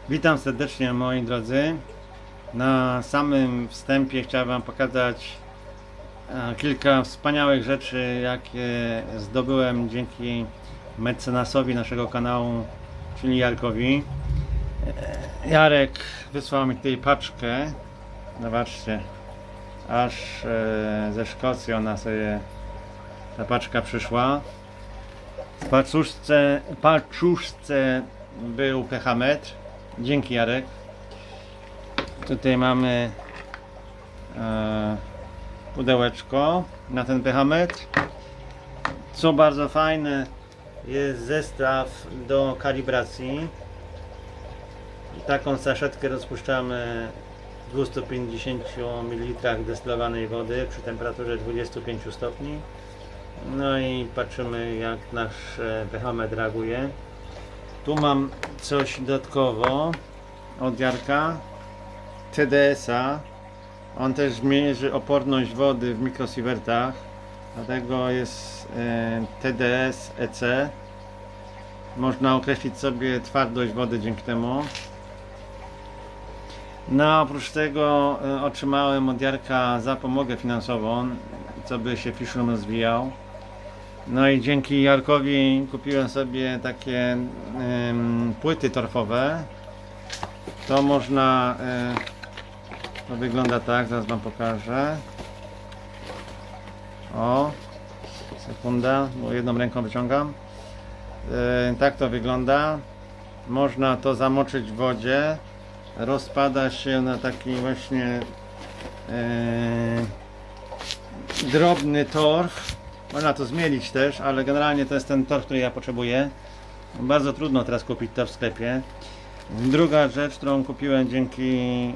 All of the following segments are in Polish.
Witam serdecznie moi drodzy. Na samym wstępie chciałem Wam pokazać kilka wspaniałych rzeczy, jakie zdobyłem dzięki mecenasowi naszego kanału, czyli Jarkowi. Jarek wysłał mi tutaj paczkę. Zobaczcie, aż ze Szkocji ta paczka przyszła. W paczuszce był pH-metr. Dzięki, Jarek. Tutaj mamy pudełeczko na ten pH-metr. Co bardzo fajne, jest zestaw do kalibracji. Taką saszetkę rozpuszczamy w 250 ml destylowanej wody przy temperaturze 25 stopni. No i patrzymy, jak nasz pH-metr reaguje. Tu mam coś dodatkowo od Jarka, TDS-a. On też mierzy oporność wody w mikrosiewertach, dlatego jest TDS EC. Można określić sobie twardość wody dzięki temu. No, oprócz tego otrzymałem od Jarka zapomogę finansową, co by się Fishroom rozwijał. No i dzięki Jarkowi kupiłem sobie takie płyty torfowe. To można, to wygląda tak, zaraz Wam pokażę. O, sekunda, bo jedną ręką wyciągam. Tak to wygląda. Można to zamoczyć w wodzie. Rozpada się na taki właśnie drobny torf. Można to zmielić też, ale generalnie to jest ten torf, który ja potrzebuję. Bardzo trudno teraz kupić to w sklepie. Druga rzecz, którą kupiłem dzięki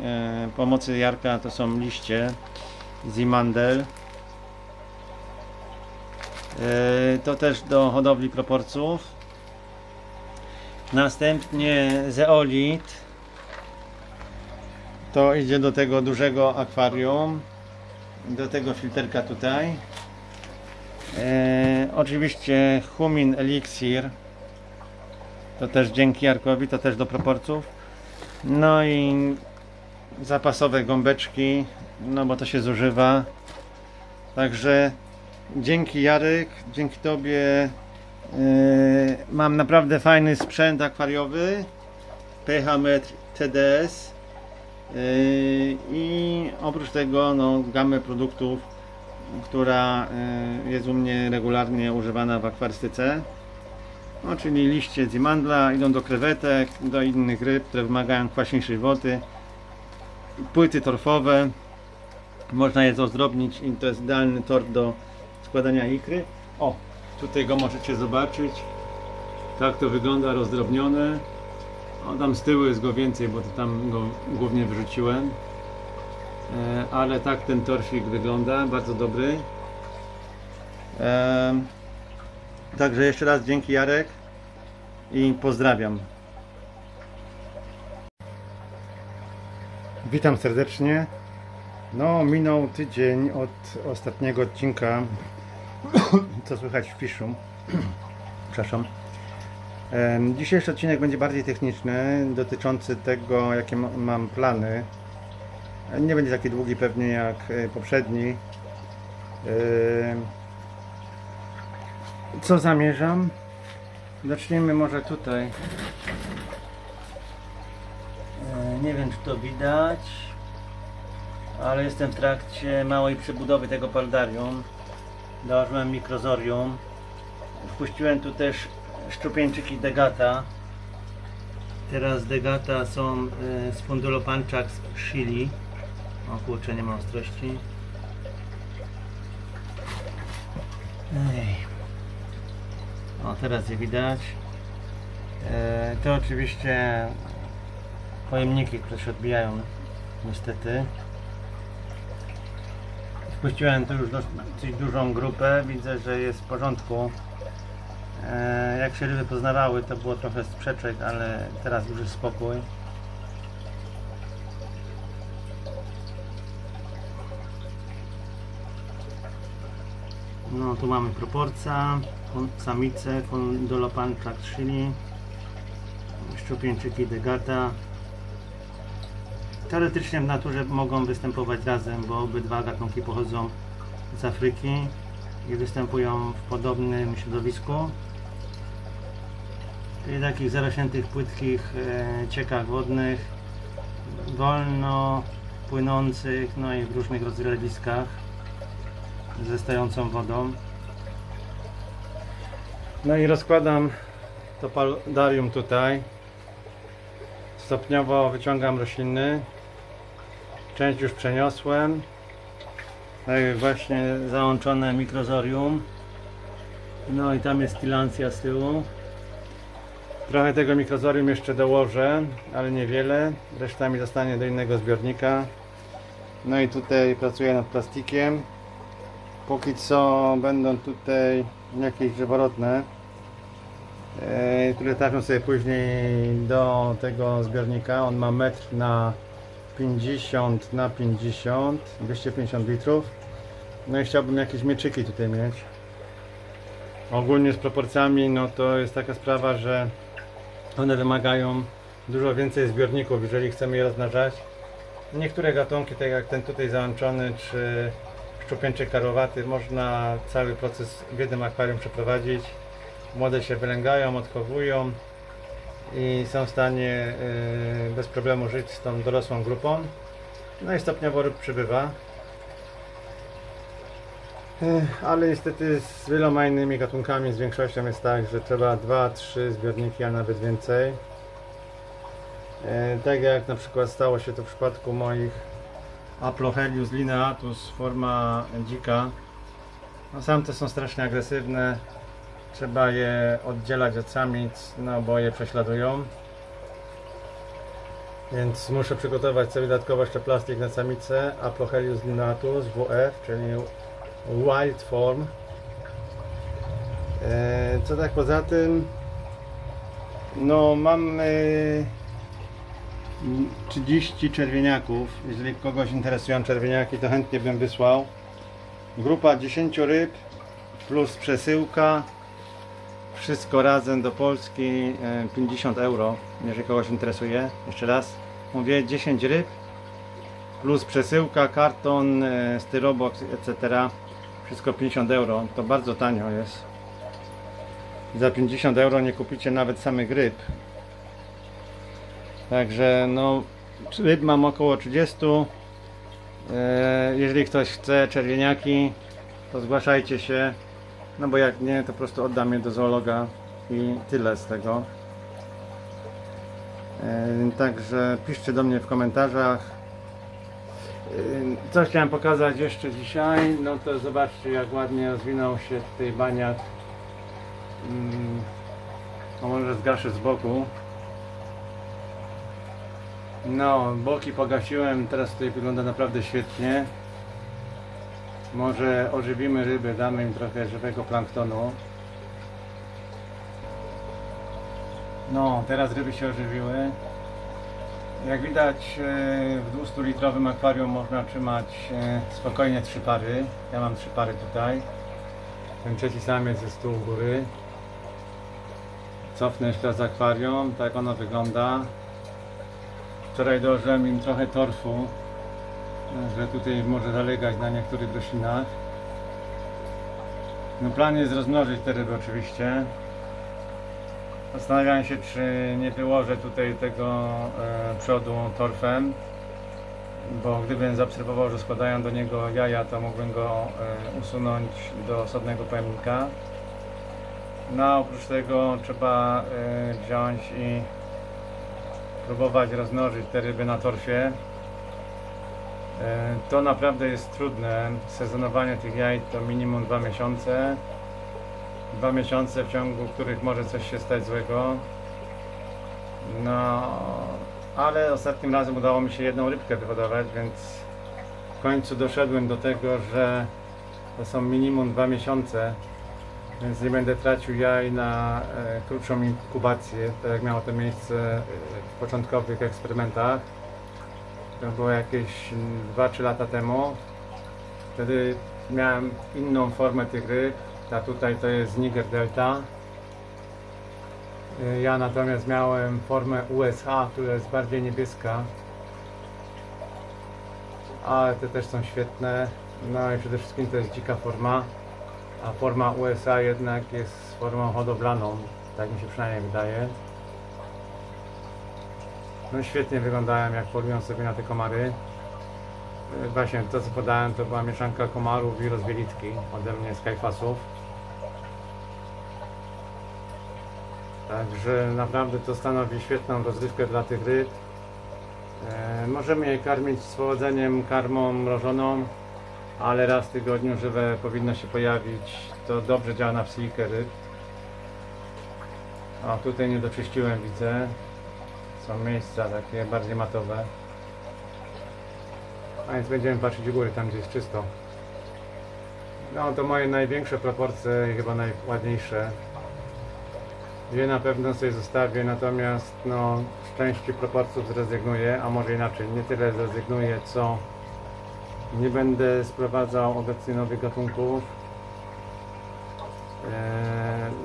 pomocy Jarka, to są liście Zimandel. To też do hodowli proporców. Następnie zeolit. To idzie do tego dużego akwarium, do tego filterka tutaj. Oczywiście Humin Elixir, to też dzięki Jarkowi, to też do proporców. No i zapasowe gąbeczki, no bo to się zużywa. Także dzięki Jarek, dzięki Tobie mam naprawdę fajny sprzęt akwariowy, pH-metr TDS i oprócz tego no, gamę produktów, która jest u mnie regularnie używana w akwarystyce. No, czyli liście Zimandla idą do krewetek, do innych ryb, które wymagają kwaśniejszej wody. Płyty torfowe, można je ozdrobnić i to jest idealny torf do składania ikry. O, tutaj go możecie zobaczyć. Tak to wygląda rozdrobnione. O, tam z tyłu jest go więcej, bo to tam go głównie wyrzuciłem. Ale tak ten torfik wygląda, bardzo dobry. Także jeszcze raz dzięki Jarek i pozdrawiam. Witam serdecznie. No, minął tydzień od ostatniego odcinka, co słychać w Fishroom. Przepraszam. Dzisiejszy odcinek będzie bardziej techniczny, dotyczący tego, jakie mam plany. Nie będzie taki długi pewnie jak poprzedni. Co zamierzam? Zaczniemy może tutaj. Nie wiem, czy to widać, ale jestem w trakcie małej przebudowy tego paludarium. Dołożyłem mikrozorium. Wpuściłem tu też szczupieńczyki Degata. Teraz Degata są Spondylopanchax Chili. O kurczę, nie ma ostrości. O, teraz je widać. To oczywiście pojemniki, które się odbijają niestety. Wpuściłem tu już dosyć dużą grupę. Widzę, że jest w porządku. Jak się ryby poznawały, to było trochę sprzeczek, ale teraz już jest spokój. No, tu mamy proporca, samice, Spondylopanchax Chili, szczupieńczyki Degata. Teoretycznie w naturze mogą występować razem, bo obydwa gatunki pochodzą z Afryki i występują w podobnym środowisku. Czyli takich zarośniętych, płytkich ciekach wodnych, wolno płynących, no i w różnych rozlewiskach ze stojącą wodą. No i rozkładam to paludarium tutaj. Stopniowo wyciągam rośliny. Część już przeniosłem. Tak jak właśnie załączone mikrozorium. No i tam jest tilancja z tyłu. Trochę tego mikrozorium jeszcze dołożę, ale niewiele. Reszta mi zostanie do innego zbiornika. No i tutaj pracuję nad plastikiem. Póki co będą tutaj jakieś drzeworodne, które trafią sobie później do tego zbiornika. On ma metr na 50 na 50, 250 litrów. No i chciałbym jakieś mieczyki tutaj mieć. Ogólnie z proporcjami, no to jest taka sprawa, że one wymagają dużo więcej zbiorników, jeżeli chcemy je rozmnażać. Niektóre gatunki, tak jak ten tutaj załączony, czy szczupieńczyk karłowaty, można cały proces w jednym akwarium przeprowadzić. Młode się wylęgają, odchowują i są w stanie bez problemu żyć z tą dorosłą grupą. No i stopniowo ryb przybywa. Ale niestety z wieloma innymi gatunkami, z większością jest tak, że trzeba 2-3 zbiorniki, a nawet więcej. Tak jak na przykład stało się to w przypadku moich Aplochelius lineatus, forma dzika. No, samce są strasznie agresywne, trzeba je oddzielać od samic, no bo je prześladują. Więc muszę przygotować sobie dodatkowo jeszcze plastik na samicę Aplochelius lineatus WF, czyli Wild Form. Co tak poza tym, no mam 30 czerwieniaków. Jeżeli kogoś interesują czerwieniaki, to chętnie bym wysłał. Grupa 10 ryb plus przesyłka, wszystko razem do Polski 50 euro. Jeżeli kogoś interesuje, jeszcze raz mówię, 10 ryb plus przesyłka, karton, styrobox, etc. Wszystko 50 euro, to bardzo tanio jest. Za 50 euro nie kupicie nawet samych ryb. Także no, ryb mam około 30. Jeżeli ktoś chce czerwieniaki, to zgłaszajcie się. No bo jak nie, to po prostu oddam je do zoologa i tyle z tego. Także piszcie do mnie w komentarzach. Co chciałem pokazać jeszcze dzisiaj, no to zobaczcie, jak ładnie rozwinął się tutaj baniak. No może zgaszę z boku. No, boki pogasiłem, teraz tutaj wygląda naprawdę świetnie. Może ożywimy ryby, damy im trochę żywego planktonu. No, teraz ryby się ożywiły. Jak widać, w 200-litrowym akwarium można trzymać spokojnie 3 pary. Ja mam 3 pary tutaj. Ten trzeci samiec jest tu u góry. Cofnę jeszcze raz akwarium, tak ono wygląda. Wczoraj dołożyłem im trochę torfu, że tutaj może zalegać na niektórych roślinach. No, plan jest rozmnożyć te ryby oczywiście. Zastanawiam się, czy nie wyłożę tutaj tego przodu torfem, bo gdybym zaobserwował, że składają do niego jaja, to mógłbym go usunąć do osobnego pojemnika. No, oprócz tego trzeba wziąć i próbować rozmnożyć te ryby na torfie. To naprawdę jest trudne. Sezonowanie tych jaj to minimum 2 miesiące. 2 miesiące, w ciągu których może coś się stać złego. No, ale ostatnim razem udało mi się jedną rybkę wyhodować, więc w końcu doszedłem do tego, że to są minimum 2 miesiące, więc nie będę tracił jaj na krótszą inkubację, tak jak miało to miejsce w początkowych eksperymentach. To było jakieś 2-3 lata temu. Wtedy miałem inną formę tych ryb. Ta tutaj to jest Niger Delta. Ja natomiast miałem formę USH, która jest bardziej niebieska. ale te też są świetne. No i przede wszystkim to jest dzika forma, a forma USA jednak jest formą hodowlaną, tak mi się przynajmniej wydaje. No świetnie wyglądają, jak polują sobie na te komary. Właśnie to, co podałem, to była mieszanka komarów i rozbielitki ode mnie z kajfasów. Także naprawdę to stanowi świetną rozrywkę dla tych ryb. Możemy je karmić z powodzeniem karmą mrożoną, ale raz w tygodniu żywe powinno się pojawić. To dobrze działa na psychikę ryb. A tutaj nie doczyściłem, widzę. Są miejsca takie bardziej matowe. A więc będziemy patrzeć u góry, tam gdzie jest czysto. No to moje największe proporcje i chyba najładniejsze. Je na pewno sobie zostawię, natomiast no, z części proporcjów zrezygnuję, a może inaczej, nie tyle zrezygnuję, co nie będę sprowadzał obecnie nowych gatunków.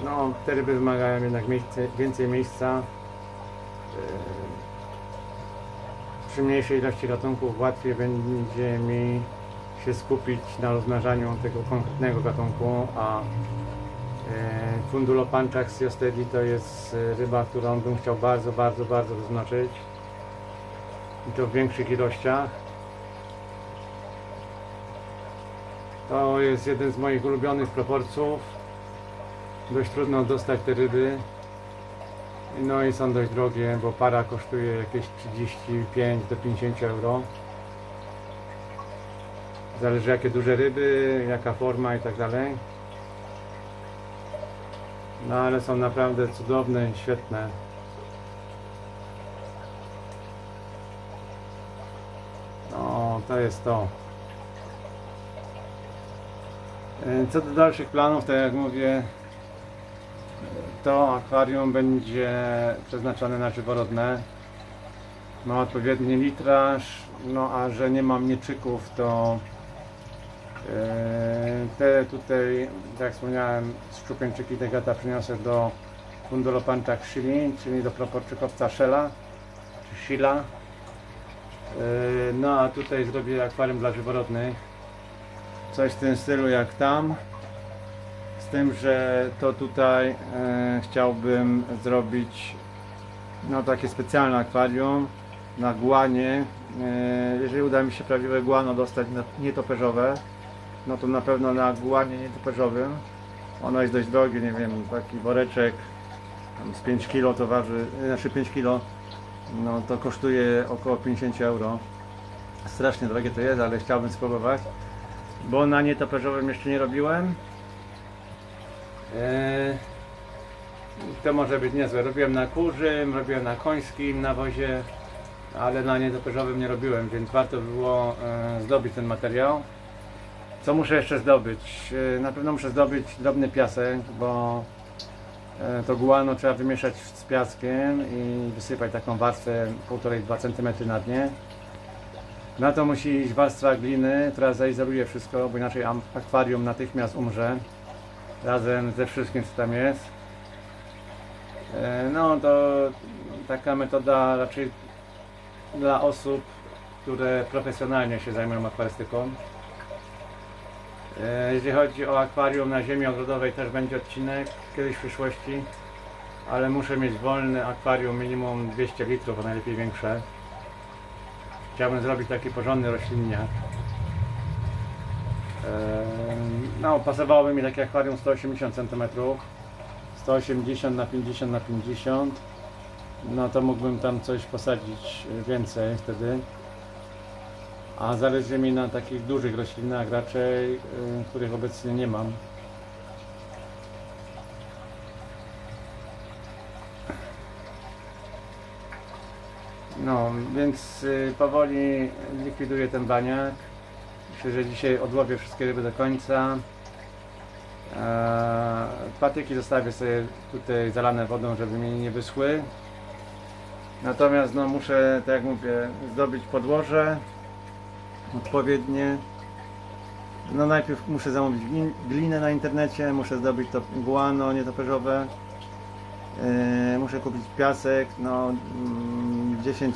No, te ryby wymagają jednak więcej miejsca. Przy mniejszej ilości gatunków łatwiej będzie mi się skupić na rozmnażaniu tego konkretnego gatunku, a Fundulopanchax siostedi to jest ryba, którą bym chciał bardzo rozmnożyć i to w większych ilościach. To jest jeden z moich ulubionych proporcjów. Dość trudno dostać te ryby. No i są dość drogie, bo para kosztuje jakieś 35 do 50 euro. Zależy jakie duże ryby, jaka forma i tak dalej. No ale są naprawdę cudowne i świetne. No to jest to. Co do dalszych planów, tak jak mówię, to akwarium będzie przeznaczone na żyworodne. Ma odpowiedni litraż, no a że nie mam mieczyków, to te tutaj, tak jak wspomniałem, szczupieńczyki Degata przyniosę do Fundulopanchax shili, czyli do proporczykowca Shella, czy Shilla. No a tutaj zrobię akwarium dla żyworodnych. Coś w tym stylu jak tam. Z tym, że to tutaj chciałbym zrobić no, takie specjalne akwarium na guanie. Jeżeli uda mi się prawdziwe guano dostać nietoperzowe, no to na pewno na guanie nietoperzowym. Ono jest dość drogie, nie wiem, taki woreczek z 5 kg to waży, znaczy 5 kg, no to kosztuje około 50 euro. Strasznie drogie to jest, ale chciałbym spróbować, bo na nietoperzowym jeszcze nie robiłem. To może być niezłe. Robiłem na kurzym, robiłem na końskim nawozie, ale na nietoperzowym nie robiłem, więc warto było zdobyć ten materiał. Co muszę jeszcze zdobyć? Na pewno muszę zdobyć drobny piasek, bo to guano trzeba wymieszać z piaskiem i wysypać taką warstwę 1,5–2 cm na dnie. Na to musi iść warstwa gliny, która zaizoluje wszystko, bo inaczej akwarium natychmiast umrze razem ze wszystkim, co tam jest. No to taka metoda raczej dla osób, które profesjonalnie się zajmują akwarystyką. Jeżeli chodzi o akwarium na ziemi ogrodowej, też będzie odcinek kiedyś w przyszłości, ale muszę mieć wolne akwarium minimum 200 litrów, a najlepiej większe. Chciałbym zrobić taki porządny roślinniak. No, pasowałoby mi takie akwarium 180 cm, 180 na 50 na 50. No to mógłbym tam coś posadzić więcej wtedy. A zależy mi na takich dużych roślinach raczej, których obecnie nie mam. No, więc powoli likwiduję ten baniak. Myślę, że dzisiaj odłowię wszystkie ryby do końca. Patyki zostawię sobie tutaj zalane wodą, żeby mi nie wyschły. Natomiast no, muszę, tak jak mówię, zdobyć podłoże odpowiednie. No najpierw muszę zamówić glinę na internecie, muszę zdobyć to guano nietoperzowe. Muszę kupić piasek, no 10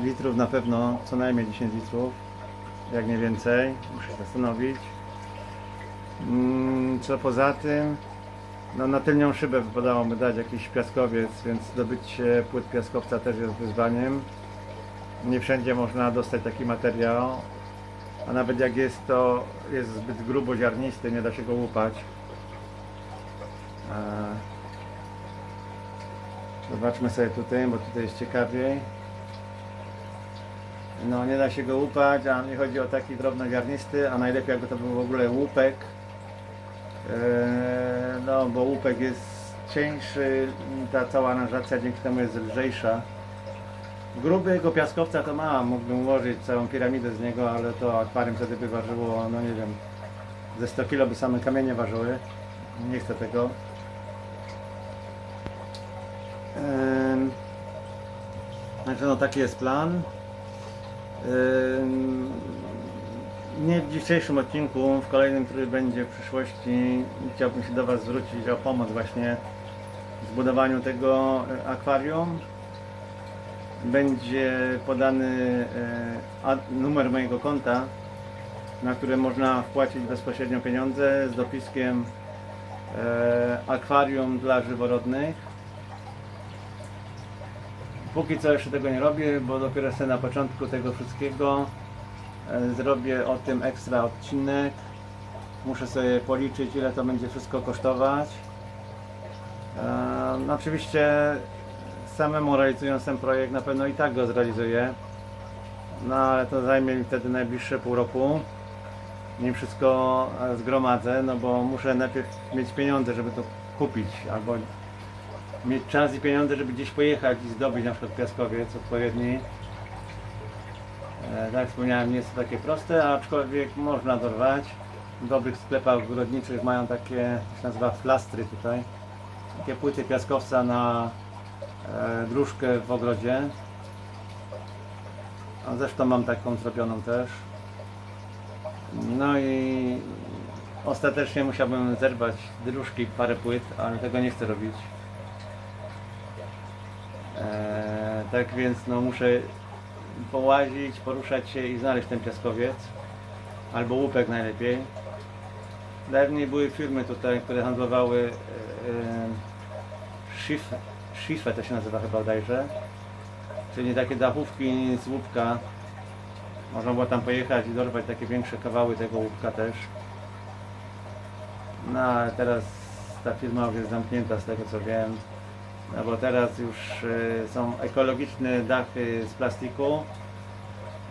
litrów na pewno, co najmniej 10 litrów. jak nie więcej. Muszę się zastanowić. Co poza tym, no na tylnią szybę wypadałoby dać jakiś piaskowiec, więc zdobycie płyt piaskowca też jest wyzwaniem. Nie wszędzie można dostać taki materiał, a nawet jak jest, to jest zbyt grubo ziarnisty, nie da się go łupać. Zobaczmy sobie tutaj, bo tutaj jest ciekawiej. No nie da się go łupać, a nie chodzi o taki drobnoziarnisty, a najlepiej jakby to był w ogóle łupek. No bo łupek jest cieńszy, ta cała aranżacja dzięki temu jest lżejsza. Grubego piaskowca to mam, mógłbym ułożyć całą piramidę z niego, ale to akwarium wtedy by ważyło, no nie wiem, ze 100 kg by same kamienie ważyły. Nie chcę tego. Także no taki jest plan. Nie w dzisiejszym odcinku, w kolejnym, który będzie w przyszłości, chciałbym się do Was zwrócić o pomoc właśnie w zbudowaniu tego akwarium. Będzie podany numer mojego konta, na które można wpłacić bezpośrednio pieniądze z dopiskiem akwarium dla żyworodnych. Póki co jeszcze tego nie robię, bo dopiero jestem na początku tego wszystkiego. Zrobię o tym ekstra odcinek. Muszę sobie policzyć, ile to będzie wszystko kosztować. No oczywiście samemu realizując ten projekt na pewno i tak go zrealizuję. No ale to zajmie mi wtedy najbliższe pół roku. Nim wszystko zgromadzę, no bo muszę najpierw mieć pieniądze, żeby to kupić, albo mieć czas i pieniądze, żeby gdzieś pojechać i zdobyć na przykład piaskowiec odpowiedni. Tak jak wspomniałem, nie jest to takie proste, aczkolwiek można dorwać. W dobrych sklepach ogrodniczych mają takie, to się nazywa flastry tutaj, takie płyty piaskowca na dróżkę w ogrodzie. A zresztą mam taką zrobioną też. No i ostatecznie musiałbym zerwać dróżki, parę płyt, ale tego nie chcę robić. Tak więc no muszę połazić, poruszać się i znaleźć ten piaskowiec. Albo łupek najlepiej. Dawniej były firmy tutaj, które handlowały szifę to się nazywa chyba bodajże. Czyli takie dachówki z łupka. Można było tam pojechać i dorwać takie większe kawały tego łupka też. No ale teraz ta firma już jest zamknięta z tego co wiem. No bo teraz już są ekologiczne dachy z plastiku,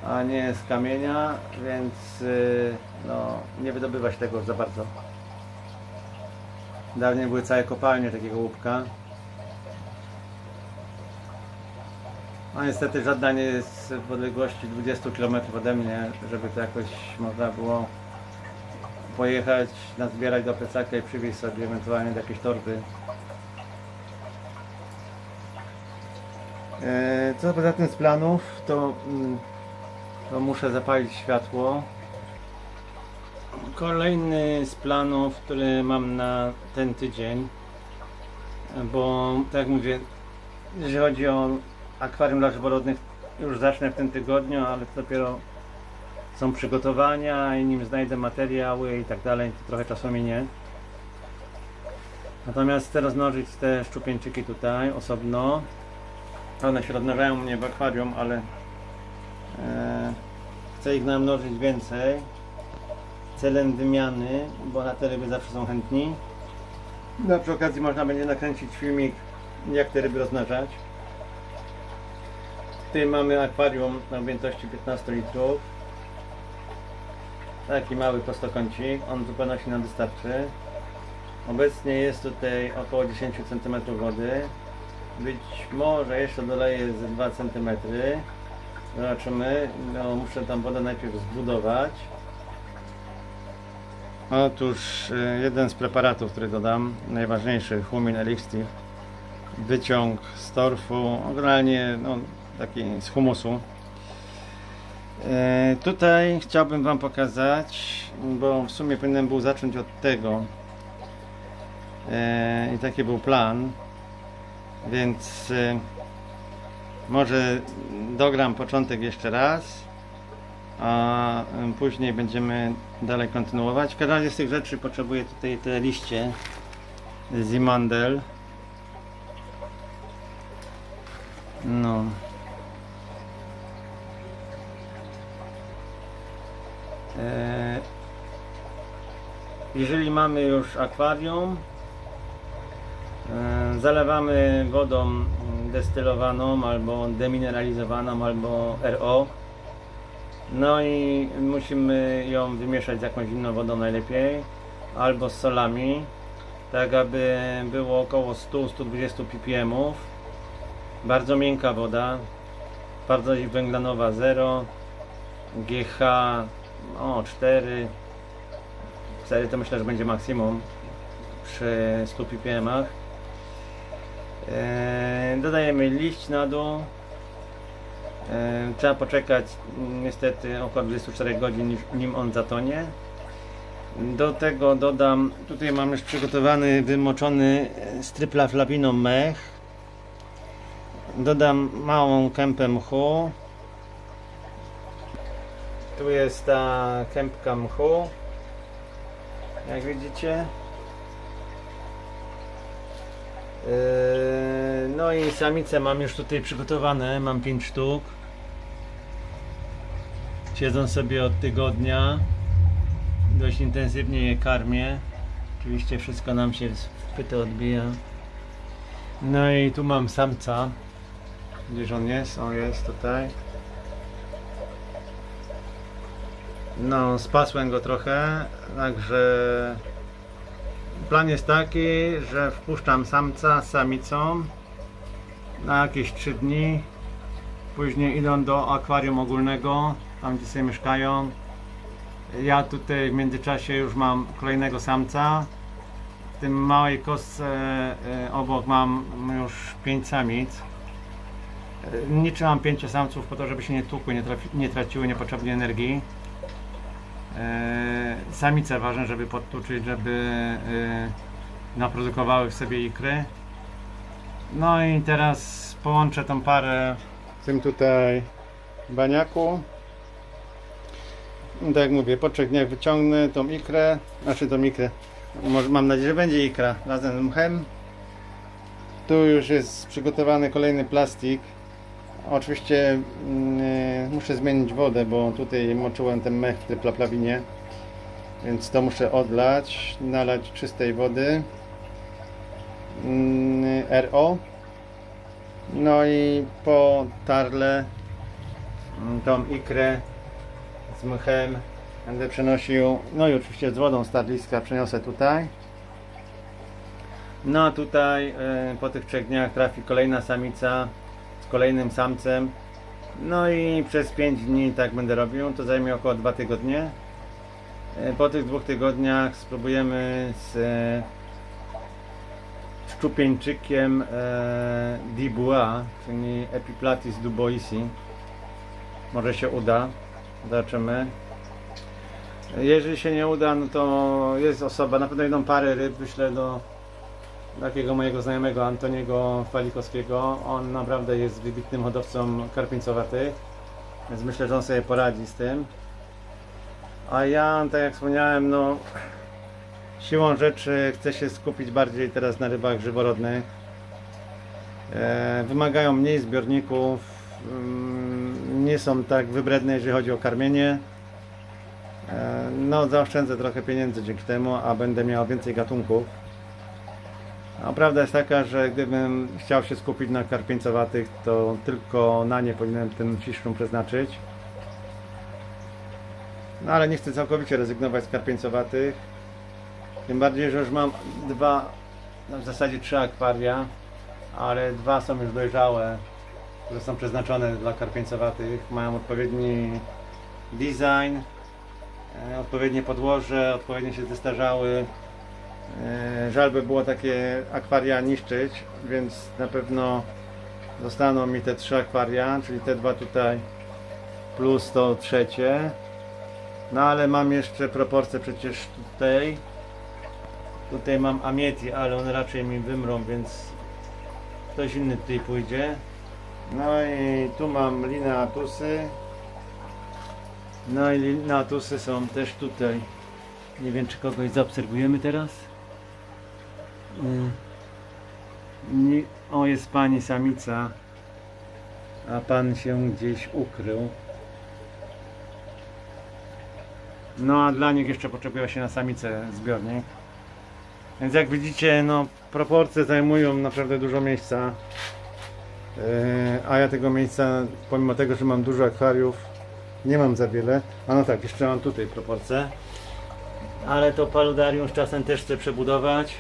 a nie z kamienia, więc no, nie wydobywa się tego za bardzo. Dawniej były całe kopalnie takiego łupka. A niestety żadna nie jest w odległości 20 km ode mnie, żeby to jakoś można było pojechać, nazbierać do plecaka i przywieźć sobie ewentualnie do jakiejś torby. Co poza tym z planów, to muszę zapalić światło. Kolejny z planów, który mam na ten tydzień, bo tak jak mówię, jeżeli chodzi o akwarium dla żyworodnych, już zacznę w tym tygodniu, ale to dopiero są przygotowania i nim znajdę materiały i tak dalej, to trochę czasu minie. Natomiast chcę rozmnożyć te szczupieńczyki tutaj osobno. One się rozmnażają u mnie w akwarium, ale chcę ich namnożyć więcej celem wymiany, bo na te ryby zawsze są chętni. No, przy okazji można będzie nakręcić filmik, jak te ryby rozmnażać. Tutaj mamy akwarium na objętości 15 litrów. Taki mały prostokącik, on zupełności nam wystarczy. Obecnie jest tutaj około 10 cm wody. Być może jeszcze doleję ze 2 cm. Zobaczymy. No, muszę tam wodę najpierw zbudować. Otóż jeden z preparatów, który dodam, najważniejszy, Humin Elixir, wyciąg z torfu, generalnie no, taki z humusu. Tutaj chciałbym Wam pokazać, bo w sumie powinienem był zacząć od tego i taki był plan, więc może dogram początek jeszcze raz a później będziemy dalej kontynuować. W każdym z tych rzeczy potrzebuję tutaj te liście Simandl. No. Jeżeli mamy już akwarium, zalewamy wodą destylowaną albo demineralizowaną albo RO. No i musimy ją wymieszać z jakąś zimną wodą najlepiej, albo z solami, tak aby było około 100-120 ppm. Bardzo miękka woda, twardość węglanowa 0, GH 4. 4 to myślę, że będzie maksimum przy 100 ppm. Dodajemy liść na dół. Trzeba poczekać niestety około 24 godzin, nim on zatonie. Do tego dodam, tutaj mam już przygotowany, wymoczony stryplaflawiną mech. Dodam małą kępę mchu. Tu jest ta kępka mchu, jak widzicie. No i samice mam już tutaj przygotowane, mam 5 sztuk. Siedzą sobie od tygodnia. Dość intensywnie je karmię. Oczywiście wszystko nam się z pyty odbija. No i tu mam samca. Gdzież on jest? On jest tutaj. No, spasłem go trochę, także plan jest taki, że wpuszczam samca z samicą na jakieś 3 dni. Później idą do akwarium ogólnego, tam gdzie sobie mieszkają. Ja tutaj w międzyczasie już mam kolejnego samca. W tym małej kostce obok mam już 5 samic. Nie trzymam 5 samców po to, żeby się nie tłukły, nie traciły niepotrzebnie energii. Samice ważne, żeby podtuczyć, żeby naprodukowały w sobie ikry. No i teraz połączę tą parę w tym tutaj baniaku. Tak jak mówię, po 3 dniach wyciągnę tą ikrę, może, mam nadzieję, że będzie ikra razem z mchem. Tu już jest przygotowany kolejny plastik. Oczywiście muszę zmienić wodę, bo tutaj moczyłem ten mech w tej plaplawinie, więc to muszę odlać, nalać czystej wody RO. No i po tarle tą ikrę z mchem będę przenosił, no i oczywiście z wodą z tarliska przeniosę tutaj. No a tutaj po tych 3 dniach trafi kolejna samica z kolejnym samcem. No i przez 5 dni tak będę robił, to zajmie około 2 tygodnie. Po tych 2 tygodniach spróbujemy z szczupieńczykiem Dubois, czyli Epiplatis duboisi. Może się uda, zobaczymy. Jeżeli się nie uda, no to jest osoba, na pewno idą pary ryb, wyślę do takiego mojego znajomego Antoniego Falikowskiego. On naprawdę jest wybitnym hodowcą karpińcowatych, więc myślę, że on sobie poradzi z tym. A ja, tak jak wspomniałem, no siłą rzeczy chcę się skupić bardziej teraz na rybach żyworodnych. Wymagają mniej zbiorników, nie są tak wybredne, jeżeli chodzi o karmienie. No zaoszczędzę trochę pieniędzy dzięki temu, a będę miał więcej gatunków. A prawda jest taka, że gdybym chciał się skupić na karpieńcowatych, to tylko na nie powinienem ten fiszrum przeznaczyć. No ale nie chcę całkowicie rezygnować z karpieńcowatych. Tym bardziej, że już mam 2, w zasadzie 3 akwaria, ale 2 są już dojrzałe, które są przeznaczone dla karpieńcowatych. Mają odpowiedni design, odpowiednie podłoże, odpowiednio się zestarzały. Żal by było takie akwaria niszczyć, więc na pewno zostaną mi te 3 akwaria, czyli te 2 tutaj plus to trzecie. No ale mam jeszcze proporcje przecież tutaj mam amieti, ale one raczej mi wymrą, więc ktoś inny tutaj pójdzie. No i tu mam lineatusy. No i linatusy są też tutaj. Nie wiem, czy kogoś zaobserwujemy teraz. O, jest pani samica, a pan się gdzieś ukrył. No a dla nich jeszcze potrzebuje się na samicę zbiornik. Więc jak widzicie, no proporcje zajmują naprawdę dużo miejsca. A ja tego miejsca, pomimo tego, że mam dużo akwariów, nie mam za wiele. A no tak, jeszcze mam tutaj proporcje. Ale to paludarium z czasem też chcę przebudować.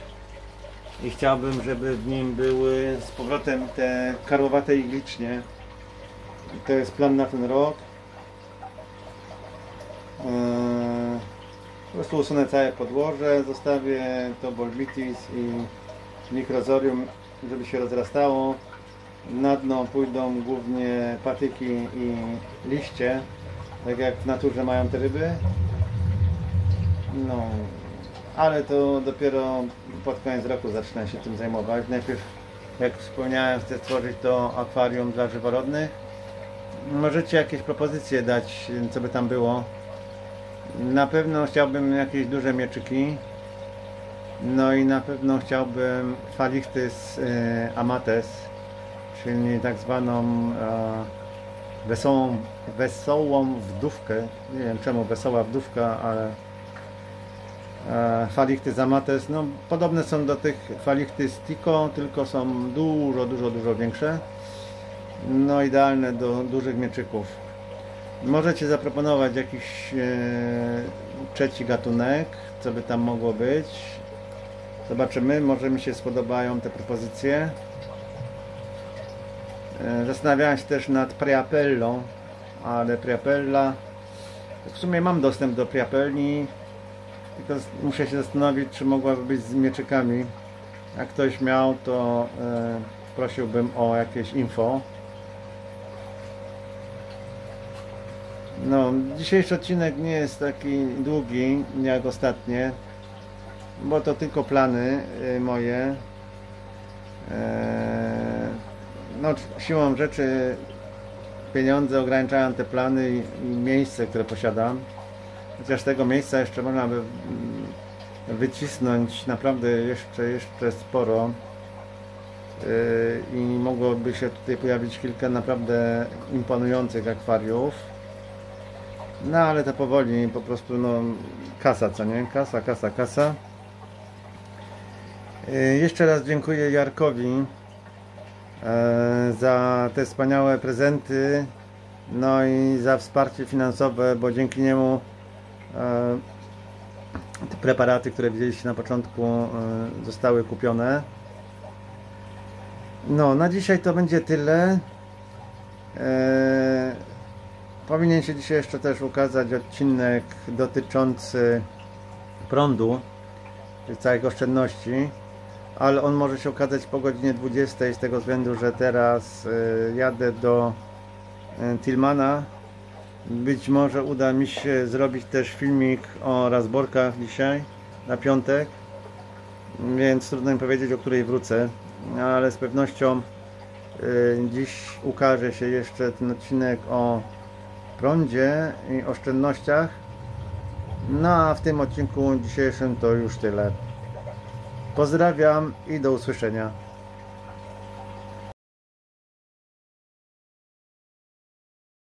I chciałbym, żeby w nim były z powrotem te karłowate iglicznie. To jest plan na ten rok. Po prostu usunę całe podłoże, zostawię to bolbitis i mikrozorium, żeby się rozrastało. Na dno pójdą głównie patyki i liście, tak jak w naturze mają te ryby. No, ale to dopiero pod koniec roku zacznę się tym zajmować. Najpierw, jak wspomniałem, chcę stworzyć to akwarium dla żyworodnych. Możecie jakieś propozycje dać, co by tam było. Na pewno chciałbym jakieś duże mieczyki. No i na pewno chciałbym Phalichthys amates, czyli tak zwaną wesołą wdówkę. Nie wiem czemu wesoła wdówka, ale Phalichthys amates, no podobne są do tych Phalichthys tico, tylko są dużo większe. No idealne do dużych mieczyków. Możecie zaproponować jakiś trzeci gatunek, co by tam mogło być. Zobaczymy, może mi się spodobają te propozycje. Zastanawiałem się też nad Priapellą, ale Priapella, w sumie mam dostęp do Priapelli, tylko muszę się zastanowić, czy mogłaby być z mieczykami. Jak ktoś miał, to prosiłbym o jakieś info. No, dzisiejszy odcinek nie jest taki długi jak ostatnie, bo to tylko plany moje. No, siłą rzeczy pieniądze ograniczają te plany i miejsce, które posiadam. Chociaż tego miejsca jeszcze można by wycisnąć naprawdę jeszcze sporo. I mogłoby się tutaj pojawić kilka naprawdę imponujących akwariów. No ale to powoli, po prostu no kasa, co nie? Kasa. Jeszcze raz dziękuję Jarkowi za te wspaniałe prezenty, no i za wsparcie finansowe, bo dzięki niemu te preparaty, które widzieliście na początku, zostały kupione. No, na dzisiaj to będzie tyle. Powinien się dzisiaj jeszcze też ukazać odcinek dotyczący prądu, tych całych oszczędności, ale on może się ukazać po godzinie 20 z tego względu, że teraz jadę do Tillmana. Być może uda mi się zrobić też filmik o razborkach dzisiaj na piątek, więc trudno mi powiedzieć, o której wrócę, ale z pewnością dziś ukaże się jeszcze ten odcinek o prądzie i oszczędnościach. No a w tym odcinku dzisiejszym to już tyle. Pozdrawiam i do usłyszenia.